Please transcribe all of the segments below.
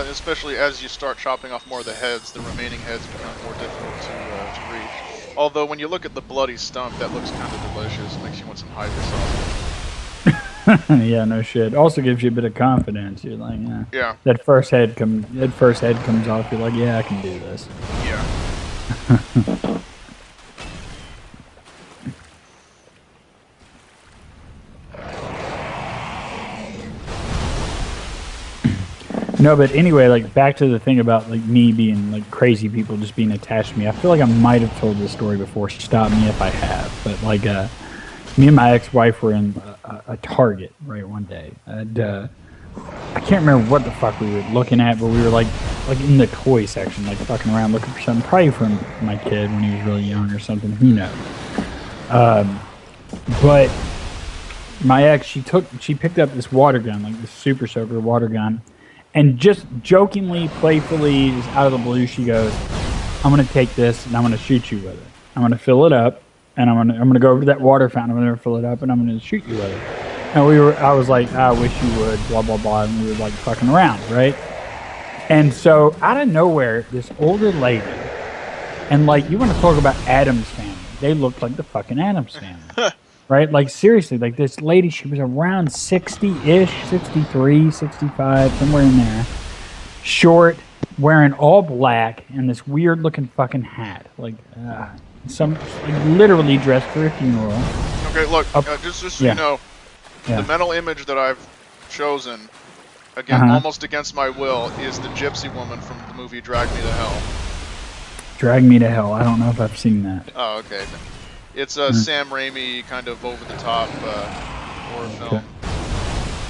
especially as you start chopping off more of the heads, the remaining heads become more difficult to reach. Although when you look at the bloody stump, that looks kind of delicious. Makes you want some Hydra sauce. Yeah, no shit. Also gives you a bit of confidence. You're like, yeah. Yeah. That first head comes off. You're like, yeah, I can do this. Yeah. No, but anyway, like back to the thing about like me being like crazy people just being attached to me. I feel like I might have told this story before. Stop me if I have. But like, me and my ex-wife were in a Target right one day, and I can't remember what the fuck we were looking at, but we were like in the toy section, like fucking around looking for something, probably from my kid when he was really young or something. Who knows? But my ex, she picked up this water gun, like this super soaker water gun. And just jokingly, playfully, just out of the blue, she goes, "I'm gonna take this and I'm gonna shoot you with it. I'm gonna fill it up, and I'm gonna go over to that water fountain. I'm gonna fill it up, and I'm gonna shoot you with it." And I was like, "I wish you would," blah blah blah, and we were like fucking around, right? And so out of nowhere, this older lady, and like you want to talk about Addams Family? They looked like the fucking Addams Family. Right? Like, seriously, like, this lady, she was around 60-ish, 63, 65, somewhere in there. Short, wearing all black, and this weird-looking fucking hat. Like, literally dressed for a funeral. Okay, look, just so you know, Yeah. the mental image that I've chosen, again, almost against my will, is the gypsy woman from the movie Drag Me to Hell. Drag Me to Hell. I don't know if I've seen that. Oh, okay. It's a Sam Raimi kind of over-the-top horror film.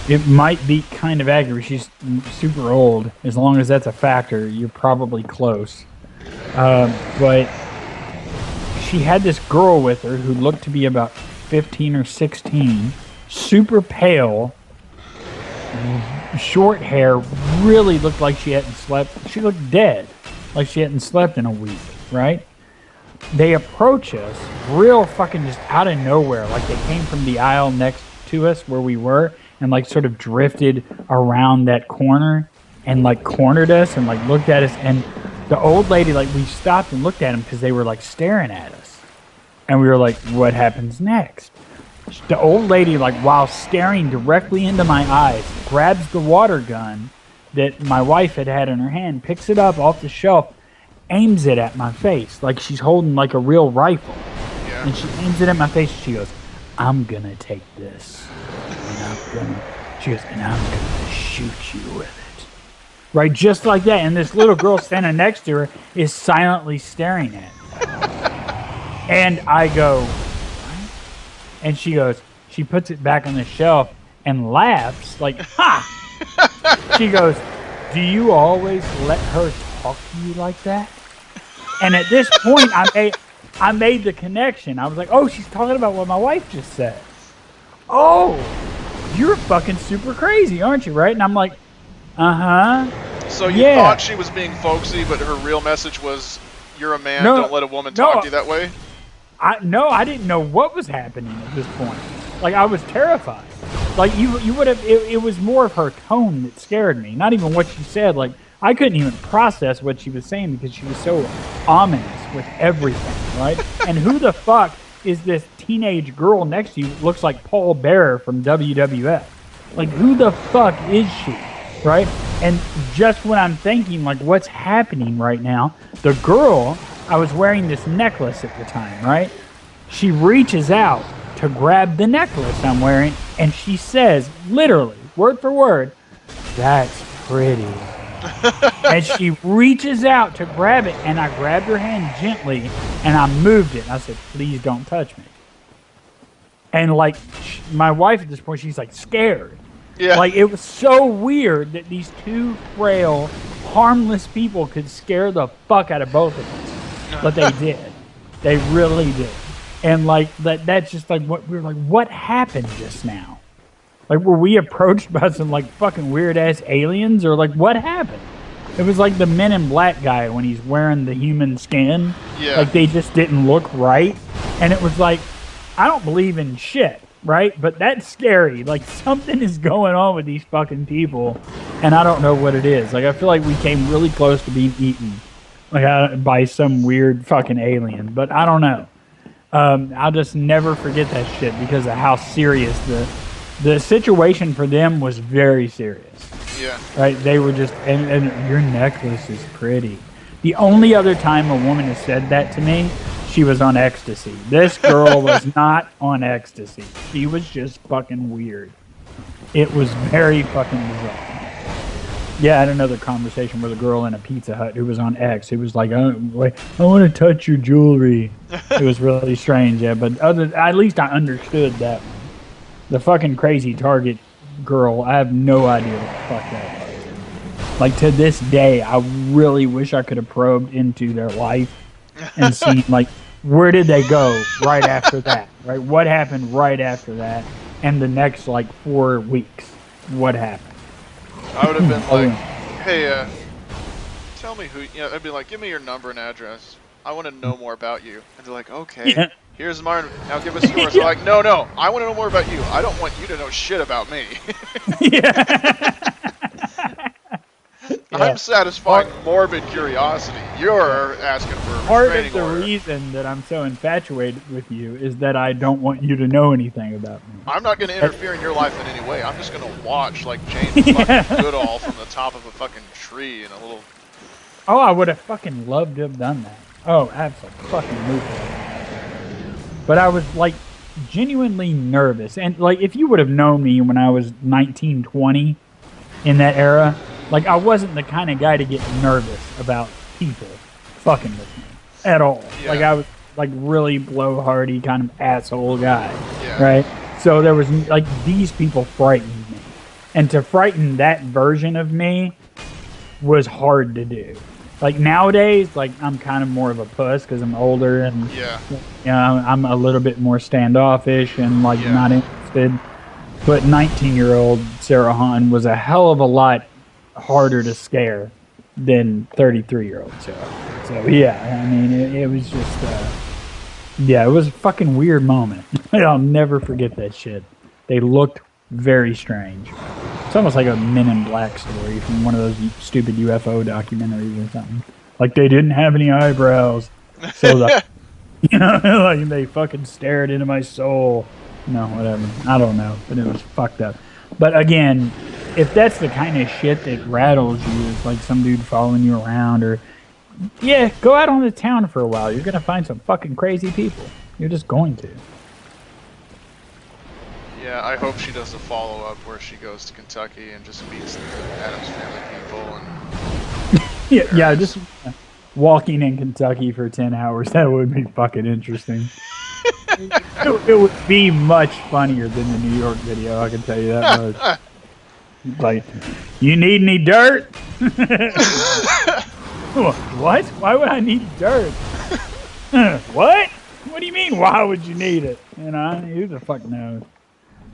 It might be kind of accurate. She's super old. As long as that's a factor, you're probably close. But she had this girl with her who looked to be about 15 or 16, super pale, short hair, really looked like she hadn't slept. She looked dead, like she hadn't slept in a week, right? They approach us real fucking just out of nowhere. Like they came from the aisle next to us where we were and like sort of drifted around that corner and like cornered us and like looked at us. And the old lady, like we stopped and looked at them because they were like staring at us. And we were like, what happens next? The old lady, like while staring directly into my eyes, grabs the water gun that my wife had in her hand, picks it up off the shelf, aims it at my face like she's holding like a real rifle. Yeah. And she aims it at my face and she goes, "I'm gonna take this and I'm gonna shoot you with it." Right, just like that. And this little girl standing next to her is silently staring at me. And I go, "What?" And she goes, she puts it back on the shelf and laughs like, "Ha!" She goes, "Do you always let her talk to you like that?" And at this point, I made the connection. I was like, "Oh, she's talking about what my wife just said. Oh, you're fucking super crazy, aren't you?" Right? And I'm like, "Uh-huh." So you thought she was being folksy, but her real message was, "You're a man, don't let a woman talk to you that way"? I didn't know what was happening at this point. Like, I was terrified. Like, you would have, it was more of her tone that scared me, not even what she said. Like, I couldn't even process what she was saying because she was so ominous with everything, right? And who the fuck is this teenage girl next to you that looks like Paul Bearer from WWF? Like, who the fuck is she, right? And just when I'm thinking, like, what's happening right now, the girl, I was wearing this necklace at the time, right? She reaches out to grab the necklace I'm wearing, and she says, literally, word for word, "That's pretty." And she reaches out to grab it, and I grabbed her hand gently, and I moved it. And I said, "Please don't touch me." And like my wife at this point, she's like scared. Yeah. Like it was so weird that these two frail, harmless people could scare the fuck out of both of us. But they did. They really did. And like that's just like what we were like, what happened just now? Like, were we approached by some like fucking weird ass aliens, or like what happened? It was like the Men in Black guy when he's wearing the human skin. Yeah. Like they just didn't look right. And it was like, I don't believe in shit. right? But that's scary. Like something is going on with these fucking people, and I don't know what it is. Like I feel like we came really close to being eaten, like by some weird fucking alien. But I don't know. I'll just never forget that shit because of how serious the situation for them was. Very serious. Yeah. Right? They were just, and your necklace is pretty. The only other time a woman has said that to me, she was on ecstasy. This girl was not on ecstasy. She was just fucking weird. It was very fucking bizarre. Yeah, I had another conversation with a girl in a Pizza Hut who was on X. Who was like, "Oh, wait, I want to touch your jewelry." It was really strange, yeah. But at least I understood that one. The fucking crazy Target girl, I have no idea what the fuck that was. Like to this day, I really wish I could have probed into their life and seen like where did they go right after that, right? What happened right after that, and the next like 4 weeks, what happened? I would have been like, hey, tell me who, I'd be like, give me your number and address. I want to know more about you. And they're like, okay, here's mine. Now give us yours. They're like, no, I want to know more about you. I don't want you to know shit about me. I'm satisfying morbid curiosity. You're asking for a restraining order. Part of the reason that I'm so infatuated with you is that I don't want you to know anything about me. I'm not going to interfere in your life in any way. I'm just going to watch like James fucking Goodall from the top of a fucking tree in a little... Oh, I would have fucking loved to have done that. Oh, absolutely. But I was like genuinely nervous. And like if you would have known me when I was 19, 20 in that era... Like, I wasn't the kind of guy to get nervous about people fucking with me at all. Yeah. Like, I was, like, really blowhardy kind of asshole guy, right? So there was, like, these people frightened me. And to frighten that version of me was hard to do. Like, nowadays, like, I'm kind of more of a puss because I'm older and, I'm a little bit more standoffish and, like, not interested. But 19-year-old Sarah Hahn was a hell of a lot harder to scare than 33-year-old Sarah. So yeah, I mean it was just it was a fucking weird moment. I'll never forget that shit. They looked very strange. It's almost like a Men in Black story from one of those stupid UFO documentaries or something. Like they didn't have any eyebrows, so like they fucking stared into my soul. No, whatever. I don't know, but it was fucked up. But again, if that's the kind of shit that rattles you, it's like some dude following you around or... Yeah, go out on the town for a while. You're going to find some fucking crazy people. You're just going to. Yeah, I hope she does a follow-up where she goes to Kentucky and just meets the Addams Family people and... yeah, just walking in Kentucky for 10 hours. That would be fucking interesting. It would be much funnier than the New York video, I can tell you that much. Like, you need any dirt? What? Why would I need dirt? What? What do you mean, why would you need it? You know, who the fuck knows?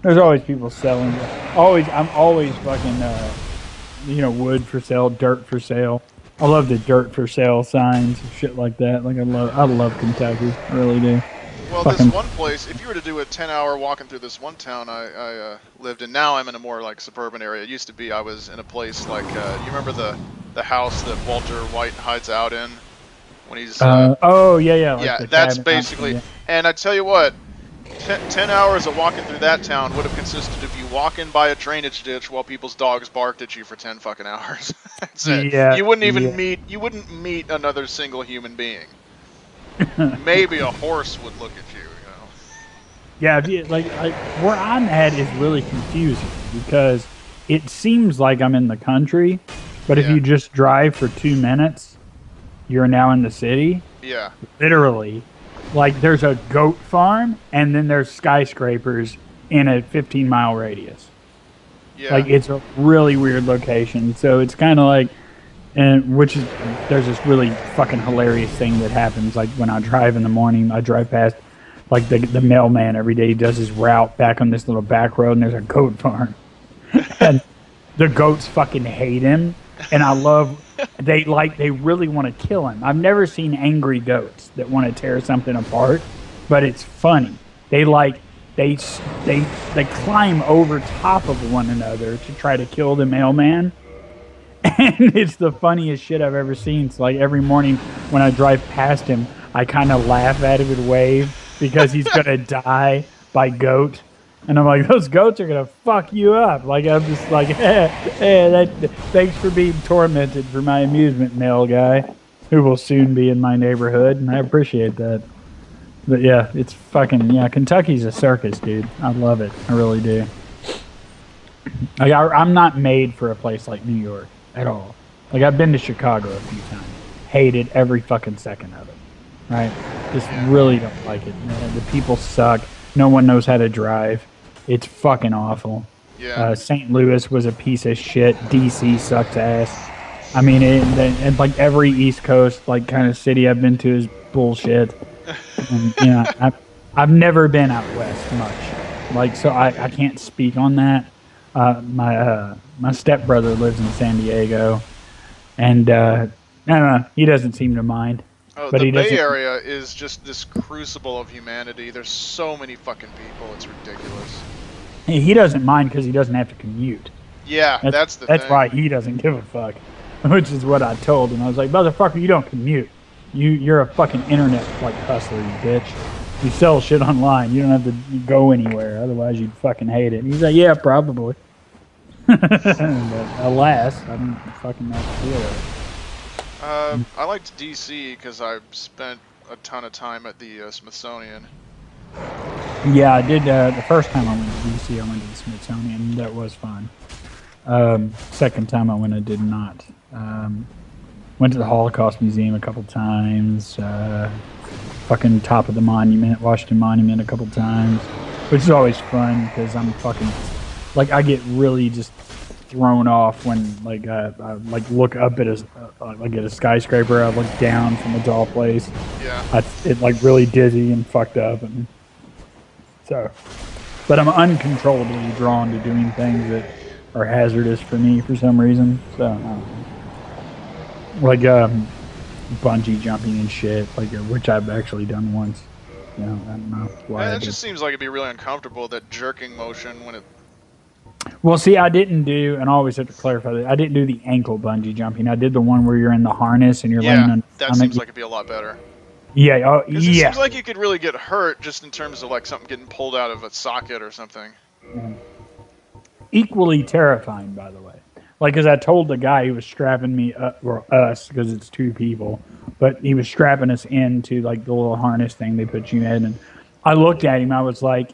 There's always people selling. I'm always fucking, wood for sale, dirt for sale. I love the dirt for sale signs and shit like that. Like, I love Kentucky. I really do. Well, this one place, if you were to do a 10-hour walking through this one town I lived in, now I'm in a more like suburban area. It used to be I was in a place like, you remember the house that Walter White hides out in when he's... yeah. Like yeah, that's basically... Yeah. And I tell you what, 10 hours of walking through that town would have consisted of you walking by a drainage ditch while people's dogs barked at you for 10 fucking hours. That's it. Yeah, you wouldn't even meet another single human being. Maybe a horse would look at you, Yeah, like where I'm at is really confusing because it seems like I'm in the country, but if you just drive for 2 minutes, you're now in the city. Yeah. Literally. Like there's a goat farm and then there's skyscrapers in a 15-mile radius. Yeah. Like it's a really weird location. So it's kind of like... And there's this really fucking hilarious thing that happens. Like when I drive in the morning, I drive past like the mailman every day. He does his route back on this little back road, and there's a goat farm, and the goats fucking hate him. And I love they really want to kill him. I've never seen angry goats that want to tear something apart, but it's funny. They they climb over top of one another to try to kill the mailman. And it's the funniest shit I've ever seen. So like every morning when I drive past him, I kind of laugh at him and wave because he's gonna die by goat. And I'm like, those goats are gonna fuck you up. Like I'm just like, thanks for being tormented for my amusement, mail guy, who will soon be in my neighborhood, and I appreciate that. But yeah, it's fucking Kentucky's a circus, dude. I love it. I really do. Like I'm not made for a place like New York at all. Like I've been to Chicago a few times, hated every fucking second of it. Right? Just really don't like it. Man, the people suck. No one knows how to drive. It's fucking awful. Yeah. St. Louis was a piece of shit. DC sucks ass. I mean, and like every East Coast like kind of city I've been to is bullshit. And, I've never been out west much. Like, so I can't speak on that. My stepbrother lives in San Diego, and I don't know. He doesn't seem to mind. Oh, but the Bay Area is just this crucible of humanity. There's so many fucking people. It's ridiculous. He doesn't mind because he doesn't have to commute. Yeah, that's the thing. That's why he doesn't give a fuck. Which is what I told him. I was like, motherfucker, you don't commute. You're a fucking internet like hustler, you bitch. You sell shit online. You don't have to go anywhere. Otherwise, you'd fucking hate it. And he's like, yeah, probably. But alas, I don't fucking know what to do with it. I liked DC because I spent a ton of time at the Smithsonian. Yeah, I did. The first time I went to DC, I went to the Smithsonian. That was fun. Second time I went, I did not. Went to the Holocaust Museum a couple times. Fucking top of the monument, Washington Monument a couple times, which is always fun because I'm fucking like I get really just thrown off when like I like look up at a skyscraper. I look down from a tall place. Yeah. It like really dizzy and fucked up, and so. But I'm uncontrollably drawn to doing things that are hazardous for me for some reason. So, like bungee jumping and shit, like which I've actually done once. You know, I don't know why. That just seems like it'd be really uncomfortable, that jerking motion when it. Well, see, I didn't do, and I always have to clarify that I didn't do the ankle bungee jumping. I did the one where you're in the harness and you're laying on. That seems like it'd be a lot better. Yeah, it seems like you could really get hurt just in terms of like something getting pulled out of a socket or something. Equally terrifying, by the way. Like, as I told the guy who was strapping me up, or us, because it's two people, but he was strapping us into like the little harness thing they put you in, and I looked at him. I was like,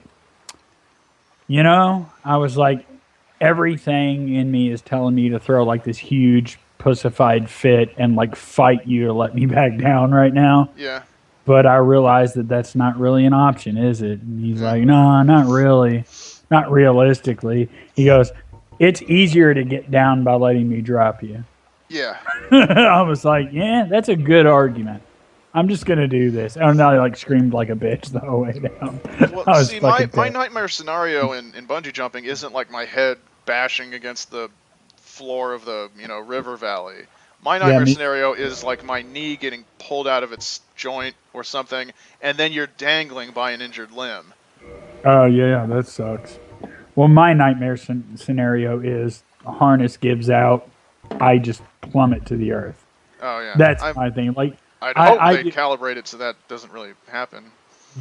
everything in me is telling me to throw like this huge pussified fit and like fight you to let me back down right now. Yeah. But I realized that that's not really an option, is it? And he's like, no, not really. Not realistically. He goes, it's easier to get down by letting me drop you. Yeah. I was like, yeah, that's a good argument. I'm just going to do this. And I like screamed like a bitch the whole way down. Well, see, my nightmare scenario in bungee jumping isn't like my head bashing against the floor of the, river valley. My nightmare scenario is like my knee getting pulled out of its joint or something, and then you're dangling by an injured limb. Oh, yeah, that sucks. Well, my nightmare scenario is a harness gives out, I just plummet to the earth. Oh, yeah. That's my thing. Like, I'd hope they calibrate it so that doesn't really happen.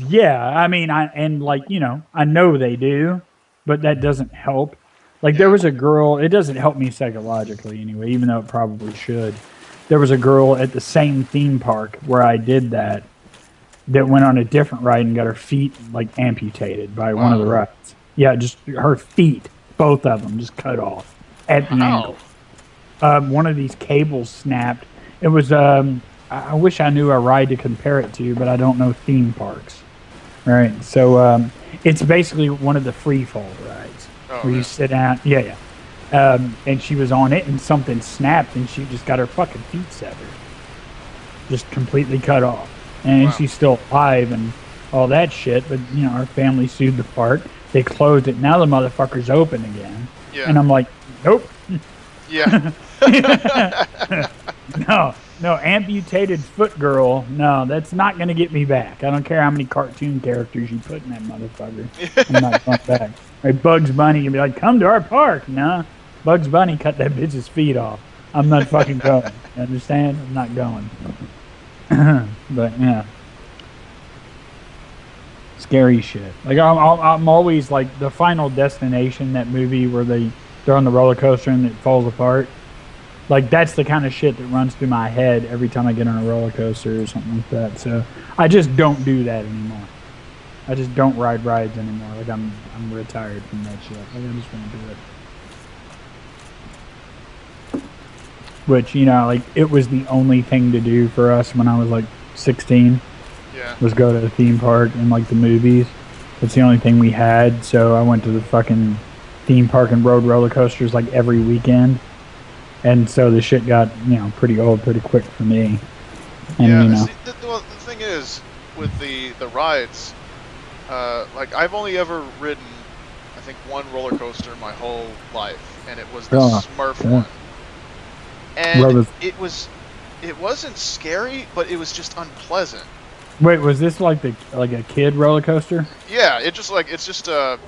Yeah, I mean, I know they do, but that doesn't help. Like, there was a girl, it doesn't help me psychologically anyway, even though it probably should. There was a girl at the same theme park where I did that went on a different ride and got her feet, like, amputated by one of the rides. Yeah, just her feet, both of them, just cut off at the ankle. One of these cables snapped. It was, I wish I knew a ride to compare it to, but I don't know theme parks. All right, so it's basically one of the free fall rides where you sit down. Yeah. And she was on it, and something snapped, and she just got her fucking feet severed, just completely cut off. And she's still alive and all that shit. But our family sued the park. They closed it. Now the motherfucker's open again. Yeah. And I'm like, nope. Yeah. No, amputated foot girl. No, that's not going to get me back. I don't care how many cartoon characters you put in that motherfucker. I'm not going back. Like Bugs Bunny can be like, come to our park. Nah, Bugs Bunny cut that bitch's feet off. I'm not fucking going. You understand? I'm not going. But yeah, scary shit. Like I'm always like the Final Destination, that movie where they're on the roller coaster and it falls apart. Like that's the kind of shit that runs through my head every time I get on a roller coaster or something like that. So I just don't do that anymore. I just don't ride rides anymore. Like I'm retired from that shit. Like I just won't do it. Which, you know, like it was the only thing to do for us when I was like 16. Yeah. Was go to the theme park and like the movies. That's the only thing we had. So I went to the fucking theme park and rode roller coasters like every weekend. And so the shit got, you know, pretty old pretty quick for me. And, yeah, you know. See, the thing is, with the rides, like I've only ever ridden, I think, one roller coaster my whole life, and it was the Smurf one. And it wasn't scary, but it was just unpleasant. Wait, was this like a kid roller coaster? Yeah, it's just like a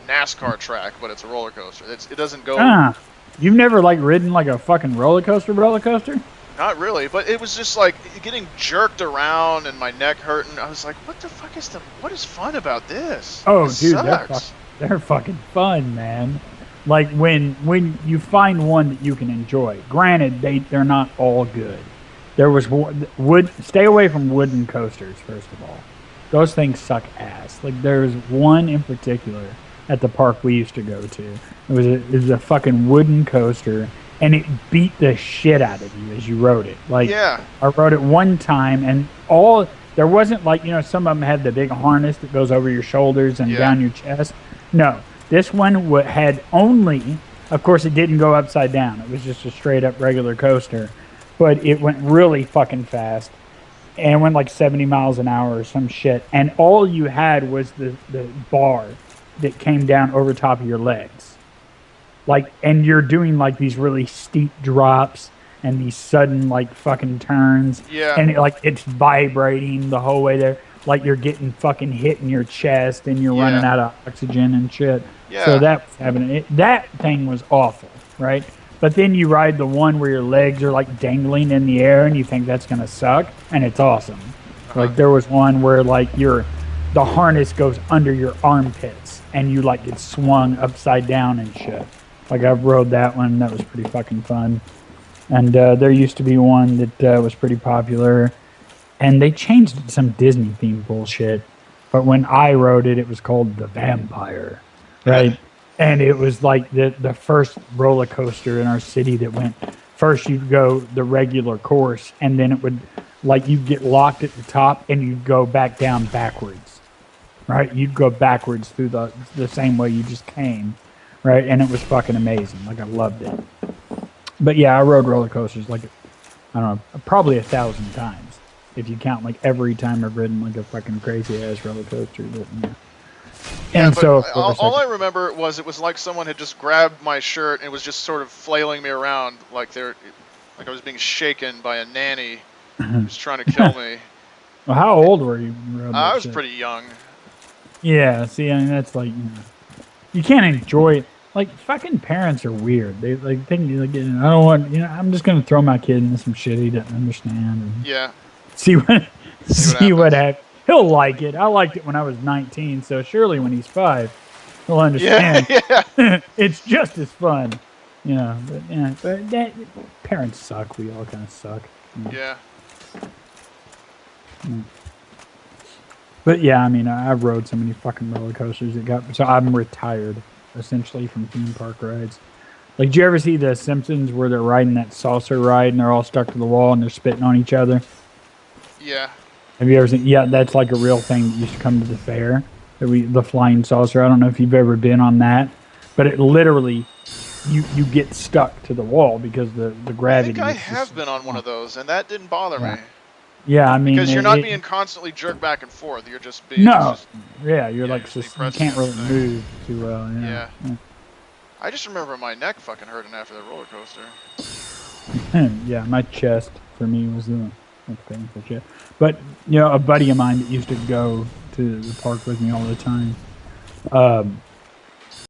NASCAR track, but it's a roller coaster. It doesn't go. You've never like ridden like a fucking roller coaster? Not really, but it was just like getting jerked around and my neck hurting. I was like, what the fuck what is fun about this? Oh, this dude, sucks. they're fucking fun, man. Like when you find one that you can enjoy. Granted, they're not all good. There was stay away from wooden coasters, first of all. Those things suck ass. Like there's one in particular at the park we used to go to. It was a fucking wooden coaster, and it beat the shit out of you as you rode it. Like, yeah. I rode it one time, and there wasn't like, you know, some of them had the big harness that goes over your shoulders and down your chest. No, this one had only, of course, it didn't go upside down. It was just a straight up regular coaster, but it went really fucking fast. And it went like 70 miles an hour or some shit. And all you had was the bar that came down over top of your legs. Like, and you're doing like these really steep drops and these sudden like fucking turns. Yeah. And it's vibrating the whole way there. Like you're getting fucking hit in your chest and you're running out of oxygen and shit. Yeah. So that was happening. That thing was awful, right? But then you ride the one where your legs are like dangling in the air and you think that's going to suck, and it's awesome. Like there was one where like the harness goes under your armpits and you like get swung upside down and shit. Like I've rode that one. That was pretty fucking fun. And there used to be one that was pretty popular, and they changed it to some Disney themed bullshit. But when I rode it, it was called the Vampire, right? And it was like the first roller coaster in our city that went. First you'd go the regular course, and then it would, like, you'd get locked at the top and you'd go back down backwards, right? You'd go backwards through the same way you just came, right? And it was fucking amazing. Like, I loved it. But yeah, I rode roller coasters like, I don't know, probably 1,000 times. If you count like every time I've ridden like a fucking crazy ass roller coaster. But, yeah. And so of course, all I remember was it was like someone had just grabbed my shirt and was just sort of flailing me around like I was being shaken by a nanny who's trying to kill me. Well, how old were you when you rode that I was shit? pretty young. Yeah, see, I mean, that's like, you can't enjoy it. Like, fucking parents are weird. They like think, like, I don't want, I'm just gonna throw my kid into some shit he doesn't understand. And Yeah. see what happens. He'll like it. I liked it when I was 19, so surely when he's 5, he'll understand. Yeah. It's just as fun. But that, parents suck. We all kind of suck. Yeah. But yeah, I mean, I've rode so many fucking roller coasters. So I'm retired, essentially, from theme park rides. Like, did you ever see The Simpsons where they're riding that saucer ride and they're all stuck to the wall and they're spitting on each other? Yeah. Have you ever seen? Yeah, that's like a real thing that used to come to the fair. The flying saucer. I don't know if you've ever been on that, but it literally, you get stuck to the wall because the gravity. I think I have been on one of those, and that didn't bother me. Yeah, I mean, because you're not being constantly jerked back and forth. You're just being you're like you can't really move too well. Yeah. I just remember my neck fucking hurting after the roller coaster. Yeah, my chest for me was the painful shit. But you know, a buddy of mine that used to go to the park with me all the time.